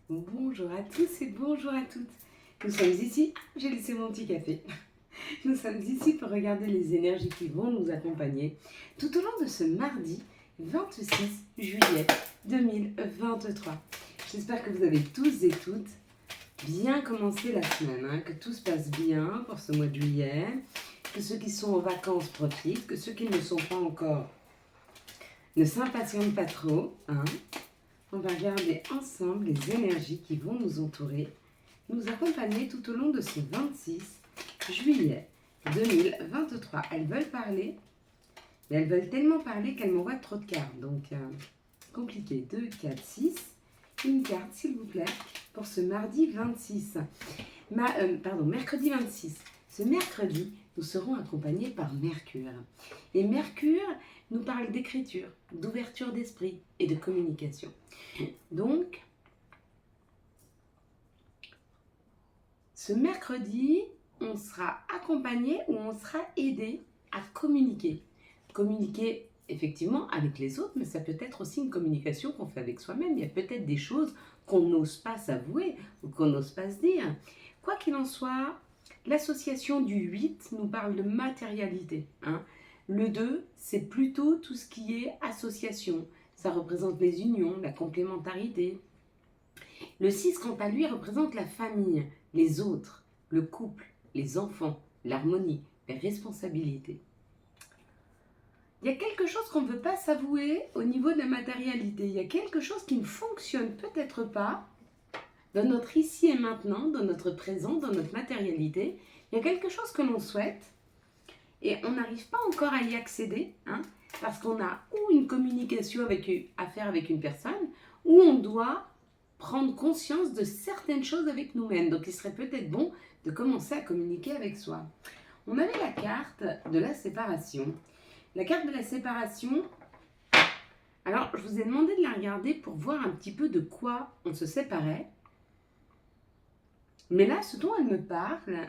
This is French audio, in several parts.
Bonjour à tous et bonjour à toutes. Nous sommes ici, j'ai laissé mon petit café. Nous sommes ici pour regarder les énergies qui vont nous accompagner tout au long de ce mardi 26 juillet 2023. J'espère que vous avez tous et toutes bien commencé la semaine, que tout se passe bien pour ce mois de juillet, que ceux qui sont en vacances profitent, que ceux qui ne sont pas encore ne s'impatientent pas trop. On va regarder ensemble les énergies qui vont nous entourer, nous accompagner tout au long de ce 26 juillet 2023. Elles veulent parler, mais elles veulent tellement parler qu'elles m'envoient trop de cartes. Donc, compliqué. 2, 4, 6. Une carte, s'il vous plaît, pour ce mardi 26. Mercredi 26. Ce mercredi, nous serons accompagnés par Mercure. Et Mercure nous parle d'écriture, d'ouverture d'esprit et de communication. Donc, ce mercredi, on sera accompagné ou on sera aidé à communiquer. Communiquer effectivement avec les autres, mais ça peut être aussi une communication qu'on fait avec soi-même. Il y a peut-être des choses qu'on n'ose pas s'avouer ou qu'on n'ose pas se dire. Quoi qu'il en soit, l'association du 8 nous parle de matérialité. Le 2, c'est plutôt tout ce qui est association. Ça représente les unions, la complémentarité. Le 6, quant à lui, représente la famille, les autres, le couple, les enfants, l'harmonie, les responsabilités. Il y a quelque chose qu'on ne veut pas s'avouer au niveau de la matérialité. Il y a quelque chose qui ne fonctionne peut-être pas dans notre ici et maintenant, dans notre présent, dans notre matérialité. Il y a quelque chose que l'on souhaite et on n'arrive pas encore à y accéder, parce qu'on a ou une communication à faire avec une personne, ou on doit prendre conscience de certaines choses avec nous-mêmes. Donc il serait peut-être bon de commencer à communiquer avec soi. On avait la carte de la séparation. La carte de la séparation, alors je vous ai demandé de la regarder pour voir un petit peu de quoi on se séparait. Mais là, ce dont elle me parle,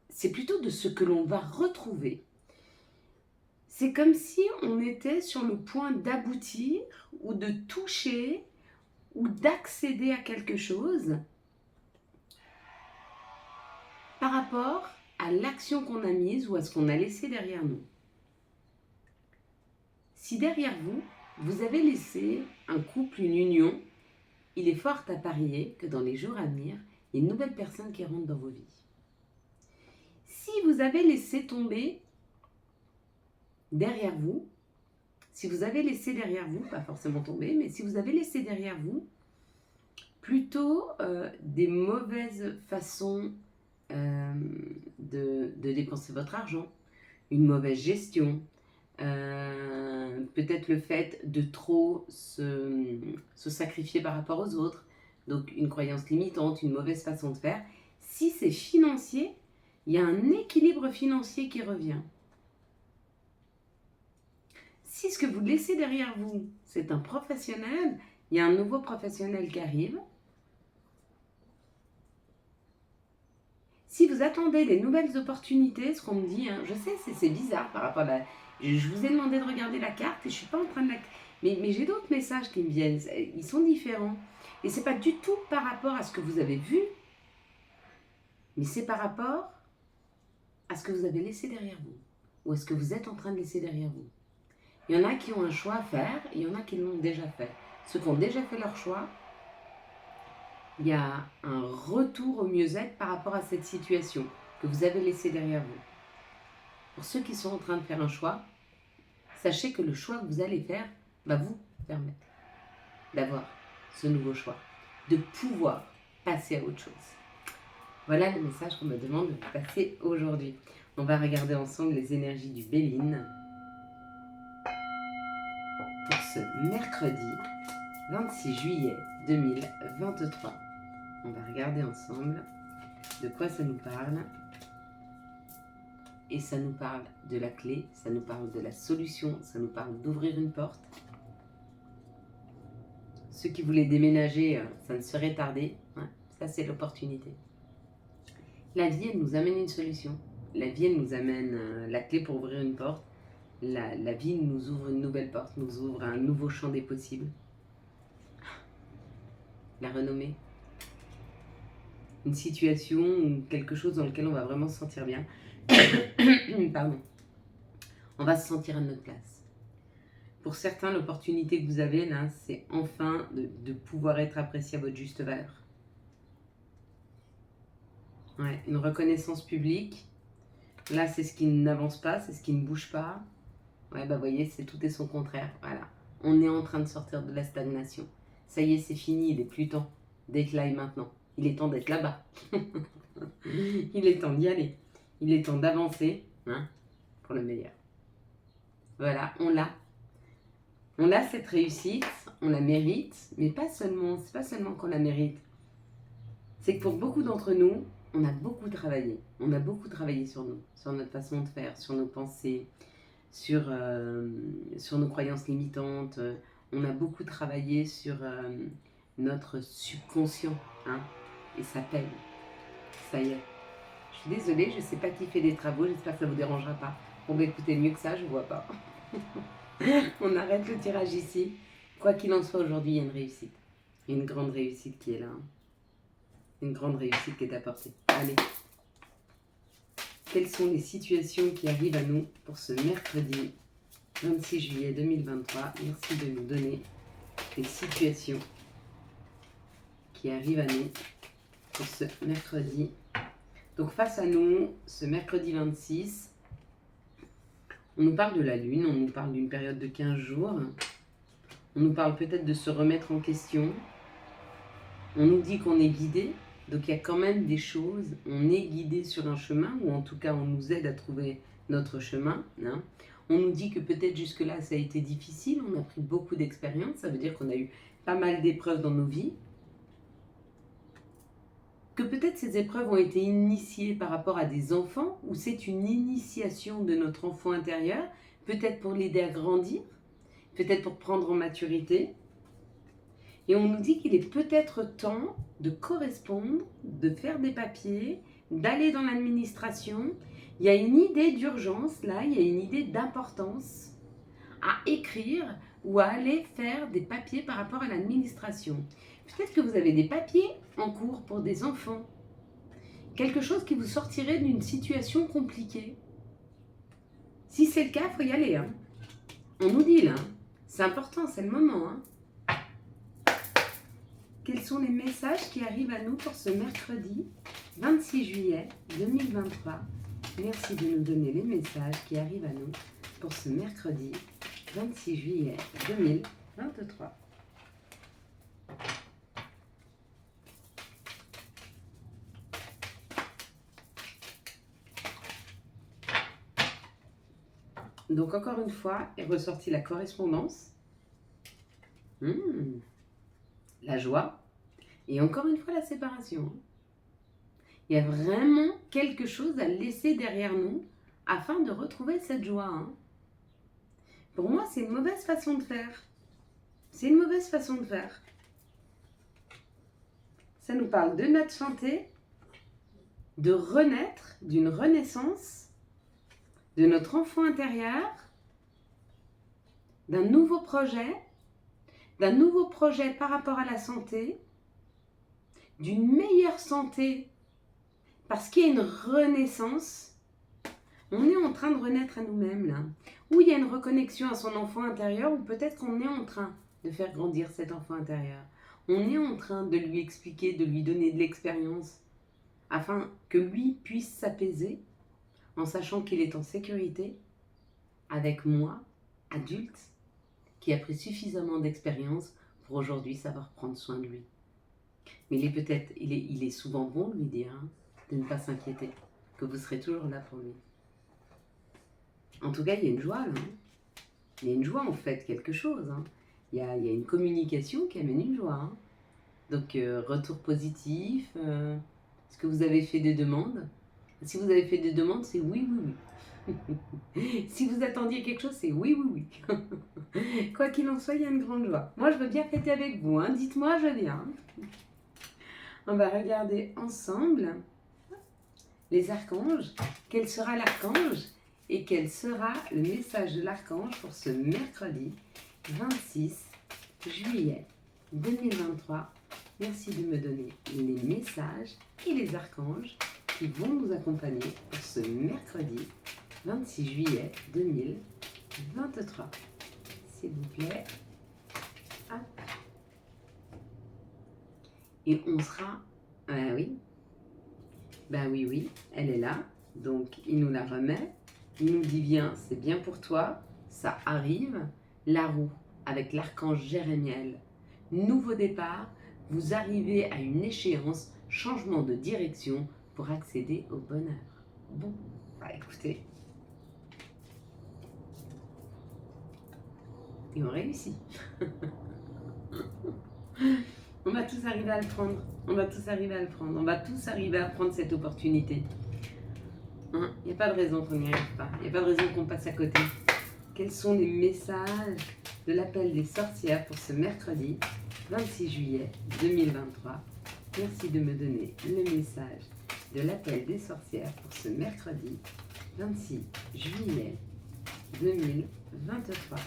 c'est plutôt de ce que l'on va retrouver. C'est comme si on était sur le point d'aboutir ou de toucher ou d'accéder à quelque chose par rapport à l'action qu'on a mise ou à ce qu'on a laissé derrière nous. Si derrière vous, vous avez laissé un couple, une union, il est fort à parier que dans les jours à venir, il y a une nouvelle personne qui rentre dans vos vies. Si vous avez laissé tomber derrière vous, si vous avez laissé derrière vous, pas forcément tomber, mais si vous avez laissé derrière vous plutôt des mauvaises façons de dépenser votre argent, une mauvaise gestion, peut-être le fait de trop se sacrifier par rapport aux autres, donc une croyance limitante, une mauvaise façon de faire. Si c'est financier, il y a un équilibre financier qui revient. Si ce que vous laissez derrière vous, c'est un professionnel, il y a un nouveau professionnel qui arrive. Si vous attendez des nouvelles opportunités, ce qu'on me dit, je sais, c'est bizarre par rapport à je vous ai demandé de regarder la carte et je ne suis pas en train de la... Mais j'ai d'autres messages qui me viennent, ils sont différents. Et ce n'est pas du tout par rapport à ce que vous avez vu, mais c'est par rapport à ce que vous avez laissé derrière vous, ou à ce que vous êtes en train de laisser derrière vous. Il y en a qui ont un choix à faire, et il y en a qui l'ont déjà fait. Ceux qui ont déjà fait leur choix, il y a un retour au mieux-être par rapport à cette situation que vous avez laissée derrière vous. Pour ceux qui sont en train de faire un choix, sachez que le choix que vous allez faire va vous permettre d'avoir ce nouveau choix, de pouvoir passer à autre chose. Voilà le message qu'on me demande de passer aujourd'hui. On va regarder ensemble les énergies du Béline pour ce mercredi 26 juillet 2023. On va regarder ensemble de quoi ça nous parle. Et ça nous parle de la clé, ça nous parle de la solution, ça nous parle d'ouvrir une porte. Ceux qui voulaient déménager, ça ne serait tardé. Ça, c'est l'opportunité. La vie, elle nous amène une solution. La vie, elle nous amène la clé pour ouvrir une porte. La vie nous ouvre une nouvelle porte, nous ouvre un nouveau champ des possibles. la renommée. Une situation ou quelque chose dans lequel on va vraiment se sentir bien. Pardon. On va se sentir à notre place. Pour certains, l'opportunité que vous avez là, c'est enfin de pouvoir être apprécié à votre juste valeur. Ouais, une reconnaissance publique. Là, c'est ce qui n'avance pas, c'est ce qui ne bouge pas. Ouais, bah voyez, c'est tout et son contraire. Voilà. On est en train de sortir de la stagnation. Ça y est, c'est fini, il n'est plus temps d'être là et maintenant. Il est temps d'être là-bas. Il est temps d'y aller. Il est temps d'avancer, hein, pour le meilleur. Voilà, on l'a. On a cette réussite, on la mérite, mais pas seulement, c'est pas seulement qu'on la mérite. C'est que pour beaucoup d'entre nous, on a beaucoup travaillé. On a beaucoup travaillé sur nous, sur notre façon de faire, sur nos pensées, sur nos croyances limitantes. On a beaucoup travaillé sur notre subconscient, hein, et ça paye. Ça y est. Je suis désolée, je ne sais pas qui fait des travaux, j'espère que ça ne vous dérangera pas. On va écouter mieux que ça, je ne vois pas. On arrête le tirage ici. Quoi qu'il en soit, aujourd'hui, il y a une réussite. Il y a une grande réussite qui est là. Une grande réussite qui est apportée. Allez. Quelles sont les situations qui arrivent à nous pour ce mercredi 26 juillet 2023 ? Merci de nous donner les situations qui arrivent à nous pour ce mercredi. Donc face à nous, ce mercredi 26, on nous parle de la Lune, on nous parle d'une période de 15 jours, on nous parle peut-être de se remettre en question, on nous dit qu'on est guidé, donc il y a quand même des choses, on est guidé sur un chemin, ou en tout cas on nous aide à trouver notre chemin, hein. On nous dit que peut-être jusque-là ça a été difficile, on a pris beaucoup d'expérience, ça veut dire qu'on a eu pas mal d'épreuves dans nos vies, que peut-être ces épreuves ont été initiées par rapport à des enfants, ou c'est une initiation de notre enfant intérieur, peut-être pour l'aider à grandir, peut-être pour prendre en maturité. Et on nous dit qu'il est peut-être temps de correspondre, de faire des papiers, d'aller dans l'administration. Il y a une idée d'urgence, là, il y a une idée d'importance à écrire ou à aller faire des papiers par rapport à l'administration. Peut-être que vous avez des papiers en cours pour des enfants. Quelque chose qui vous sortirait d'une situation compliquée. Si c'est le cas, il faut y aller, hein. On nous dit là, c'est important, c'est le moment, hein. Quels sont les messages qui arrivent à nous pour ce mercredi 26 juillet 2023 ? Merci de nous donner les messages qui arrivent à nous pour ce mercredi 26 juillet 2023. Donc encore une fois, est ressortie la correspondance, la joie, et encore une fois la séparation. Il y a vraiment quelque chose à laisser derrière nous afin de retrouver cette joie, hein. Pour moi, c'est une mauvaise façon de faire. C'est une mauvaise façon de faire. Ça nous parle de notre santé, de renaître, d'une renaissance, de notre enfant intérieur, d'un nouveau projet par rapport à la santé, d'une meilleure santé, parce qu'il y a une renaissance. On est en train de renaître à nous-mêmes, là. Ou il y a une reconnexion à son enfant intérieur, ou peut-être qu'on est en train de faire grandir cet enfant intérieur. On est en train de lui expliquer, de lui donner de l'expérience, afin que lui puisse s'apaiser, en sachant qu'il est en sécurité, avec moi, adulte, qui a pris suffisamment d'expérience pour aujourd'hui savoir prendre soin de lui. Mais il est souvent bon de lui dire, hein, de ne pas s'inquiéter, que vous serez toujours là pour lui. En tout cas, il y a une joie là, hein. Il y a une joie en fait, quelque chose, hein. Il y a une communication qui amène une joie, hein. Donc, retour positif, est-ce que vous avez fait des demandes ? Si vous avez fait des demandes, c'est oui, oui, oui. Si vous attendiez quelque chose, c'est oui, oui, oui. Quoi qu'il en soit, il y a une grande joie. Moi, je veux bien fêter avec vous, hein. Dites-moi, je viens. On va regarder ensemble les archanges. Quel sera l'archange et quel sera le message de l'archange pour ce mercredi 26 juillet 2023 Merci de me donner les messages et les archanges qui vont nous accompagner pour ce mercredi 26 juillet 2023. S'il vous plaît. Hop. Et on sera... oui. Oui, elle est là. Donc, il nous la remet. Il nous dit bien, c'est bien pour toi. Ça arrive. La roue avec l'archange Jérémiel. Nouveau départ. Vous arrivez à une échéance, changement de direction pour accéder au bonheur. Bon, écoutez. Et on réussit. On va tous arriver à le prendre. On va tous arriver à le prendre. On va tous arriver à prendre cette opportunité. Il n'y a pas de raison qu'on n'y arrive pas. Il n'y a pas de raison qu'on passe à côté. Quels sont les messages de l'appel des sorcières pour ce mercredi 26 juillet 2023? Merci de me donner le message de l'appel des sorcières pour ce mercredi 26 juillet 2023.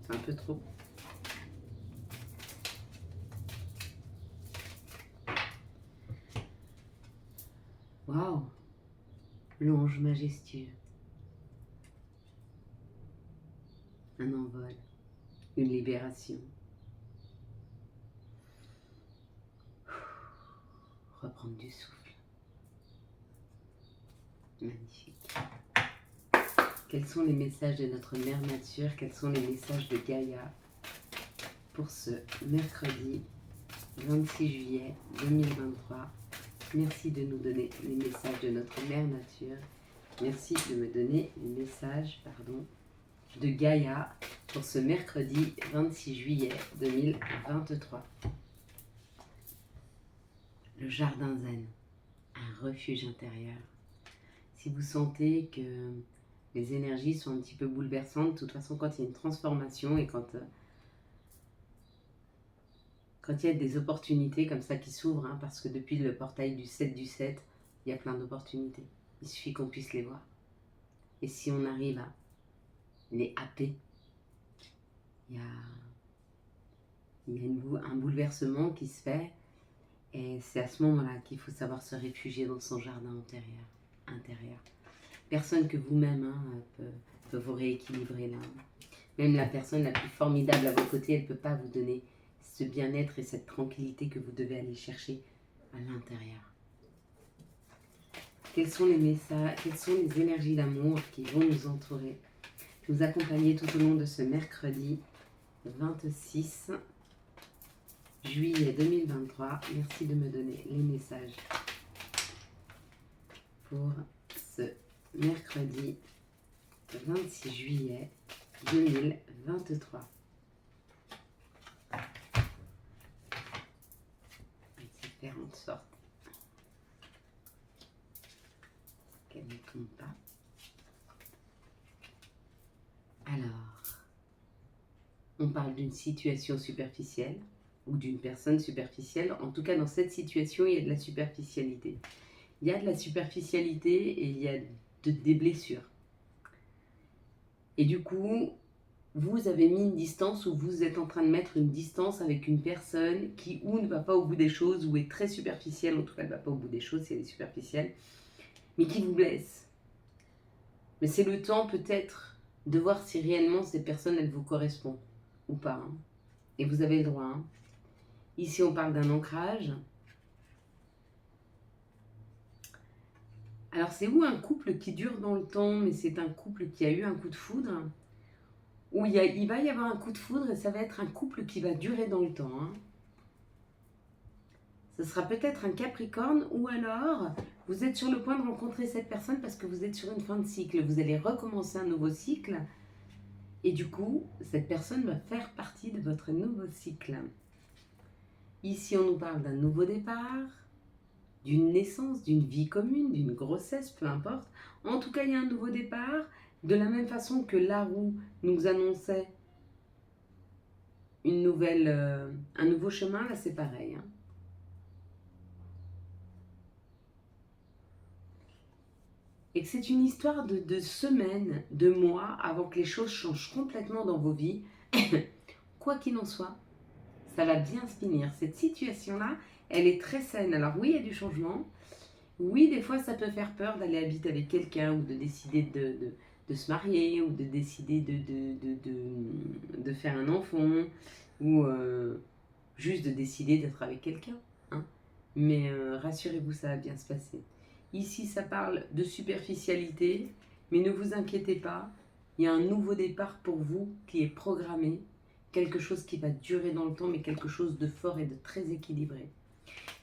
C'est un peu trop. Waouh! L'ange majestueux. Un envol. Une libération. Reprendre du souffle. Magnifique. Quels sont les messages de notre mère nature? Quels sont les messages de Gaïa pour ce mercredi 26 juillet 2023? Merci de nous donner les messages de notre mère nature. Merci de me donner les messages, de Gaïa pour ce mercredi 26 juillet 2023. Le jardin zen, un refuge intérieur. Si vous sentez que les énergies sont un petit peu bouleversantes, de toute façon quand il y a une transformation et quand il y a des opportunités comme ça qui s'ouvrent, parce que depuis le portail du 7 du 7, il y a plein d'opportunités. Il suffit qu'on puisse les voir. Et si on arrive à les happer, il y a un bouleversement qui se fait. Et c'est à ce moment-là qu'il faut savoir se réfugier dans son jardin intérieur. Personne que vous-même peut vous rééquilibrer là. Même la personne la plus formidable à vos côtés, elle ne peut pas vous donner ce bien-être et cette tranquillité que vous devez aller chercher à l'intérieur. Quels sont les messages, quelles sont les énergies d'amour qui vont nous entourer, nous accompagner tout au long de ce mercredi 26 juillet 2023. Merci de me donner les messages pour ce mercredi 26 juillet 2023. Faire en sorte qu'elle ne tombe pas. Alors, on parle d'une situation superficielle ou d'une personne superficielle. En tout cas, dans cette situation, il y a de la superficialité. Il y a de la superficialité et il y a des blessures. Et du coup, vous avez mis une distance ou vous êtes en train de mettre une distance avec une personne qui ou ne va pas au bout des choses ou est très superficielle, en tout cas elle ne va pas au bout des choses si elle est superficielle, mais qui vous blesse. Mais c'est le temps peut-être de voir si réellement cette personne elle vous correspond ou pas. Et vous avez le droit. Ici on parle d'un ancrage. Alors c'est où un couple qui dure dans le temps, mais c'est un couple qui a eu un coup de foudre, où il va y avoir un coup de foudre et ça va être un couple qui va durer dans le temps. Ce sera peut-être un Capricorne ou alors vous êtes sur le point de rencontrer cette personne parce que vous êtes sur une fin de cycle. Vous allez recommencer un nouveau cycle et du coup, cette personne va faire partie de votre nouveau cycle. Ici, on nous parle d'un nouveau départ, d'une naissance, d'une vie commune, d'une grossesse, peu importe. En tout cas, il y a un nouveau départ. De la même façon que la roue nous annonçait un nouveau chemin, là c'est pareil. Et que c'est une histoire de semaines, de mois, avant que les choses changent complètement dans vos vies, quoi qu'il en soit, ça va bien se finir. Cette situation-là, elle est très saine. Alors oui, il y a du changement. Oui, des fois, ça peut faire peur d'aller habiter avec quelqu'un ou de décider de se marier ou de décider de faire un enfant ou juste de décider d'être avec quelqu'un. Hein. Mais rassurez-vous, ça va bien se passer. Ici, ça parle de superficialité, mais ne vous inquiétez pas. Il y a un nouveau départ pour vous qui est programmé. Quelque chose qui va durer dans le temps, mais quelque chose de fort et de très équilibré.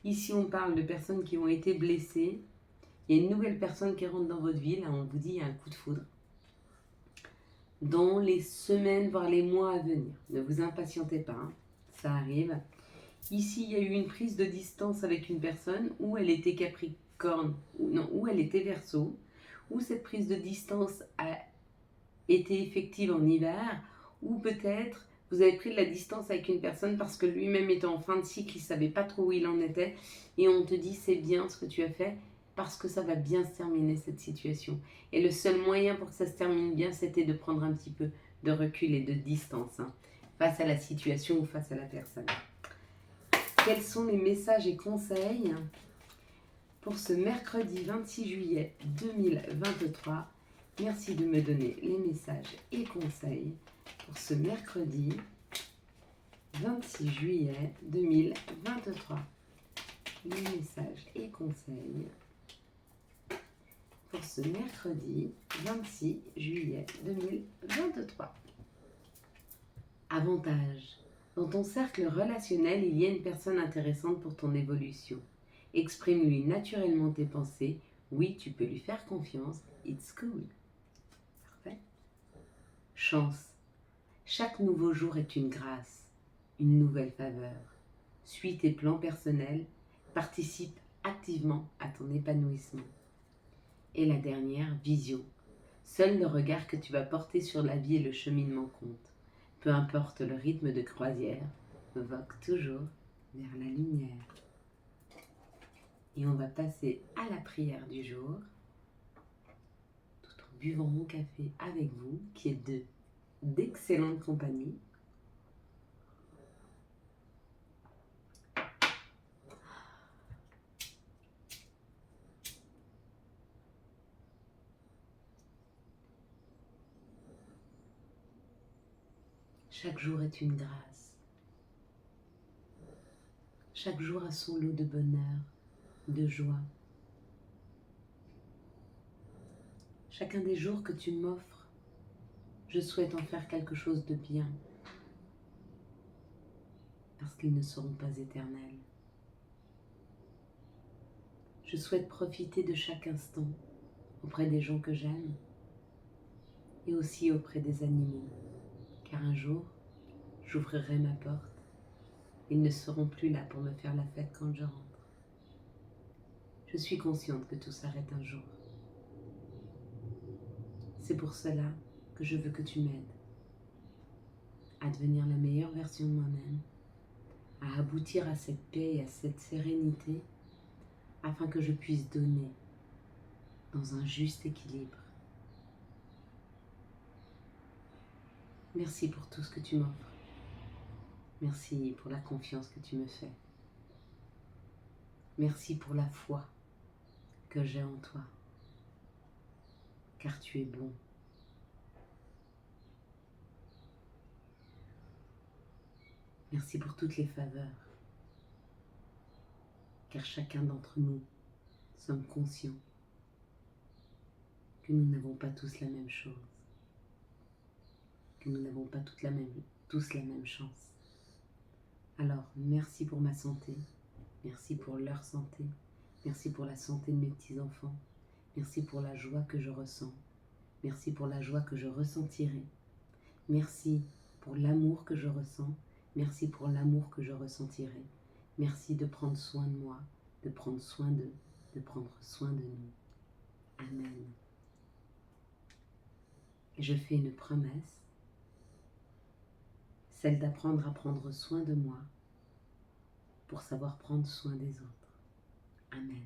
Ici, on parle de personnes qui ont été blessées. Il y a une nouvelle personne qui rentre dans votre vie. Là, on vous dit, il y a un coup de foudre. Dans les semaines, voire les mois à venir. Ne vous impatientez pas, hein. Ça arrive. Ici, il y a eu une prise de distance avec une personne où elle était Capricorne, où elle était Verseau, où cette prise de distance a été effective en hiver, ou peut-être vous avez pris de la distance avec une personne parce que lui-même était en fin de cycle, il ne savait pas trop où il en était, et on te dit c'est bien ce que tu as fait, parce que ça va bien se terminer cette situation. Et le seul moyen pour que ça se termine bien, c'était de prendre un petit peu de recul et de distance, hein, face à la situation ou face à la personne. Quels sont les messages et conseils pour ce mercredi 26 juillet 2023 ? Merci de me donner les messages et conseils pour ce mercredi 26 juillet 2023. Les messages et conseils pour ce mercredi 26 juillet 2023. Avantage. Dans ton cercle relationnel, il y a une personne intéressante pour ton évolution. Exprime-lui naturellement tes pensées. Oui, tu peux lui faire confiance. It's cool. Parfait. Chance. Chaque nouveau jour est une grâce, une nouvelle faveur. Suis tes plans personnels. Participe activement à ton épanouissement. Et la dernière, vision. Seul le regard que tu vas porter sur la vie et le cheminement compte. Peu importe le rythme de croisière, vogue toujours vers la lumière. Et on va passer à la prière du jour, tout en buvant mon café avec vous, qui est d'excellente compagnie. Chaque jour est une grâce. Chaque jour a son lot de bonheur, de joie. Chacun des jours que tu m'offres, je souhaite en faire quelque chose de bien, parce qu'ils ne seront pas éternels. Je souhaite profiter de chaque instant auprès des gens que j'aime et aussi auprès des animaux, car un jour, j'ouvrirai ma porte. Ils ne seront plus là pour me faire la fête quand je rentre. Je suis consciente que tout s'arrête un jour. C'est pour cela que je veux que tu m'aides à devenir la meilleure version de moi-même, à aboutir à cette paix et à cette sérénité, afin que je puisse donner dans un juste équilibre. Merci pour tout ce que tu m'offres. Merci pour la confiance que tu me fais. Merci pour la foi que j'ai en toi, car tu es bon. Merci pour toutes les faveurs, car chacun d'entre nous sommes conscients que nous n'avons pas tous la même chose, que nous n'avons pas tous la même chance. Alors, merci pour ma santé, merci pour leur santé, merci pour la santé de mes petits-enfants, merci pour la joie que je ressens, merci pour la joie que je ressentirai, merci pour l'amour que je ressens, merci pour l'amour que je ressentirai, merci de prendre soin de moi, de prendre soin d'eux, de prendre soin de nous. Amen. Et je fais une promesse, celle d'apprendre à prendre soin de moi pour savoir prendre soin des autres. Amen.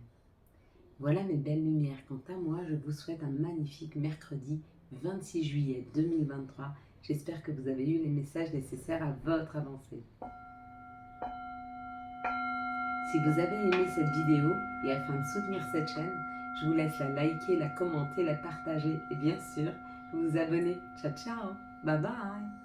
Voilà mes belles lumières. Quant à moi, je vous souhaite un magnifique mercredi 26 juillet 2023. J'espère que vous avez eu les messages nécessaires à votre avancée. Si vous avez aimé cette vidéo et afin de soutenir cette chaîne, je vous laisse la liker, la commenter, la partager et bien sûr, vous abonner. Ciao ciao, bye bye.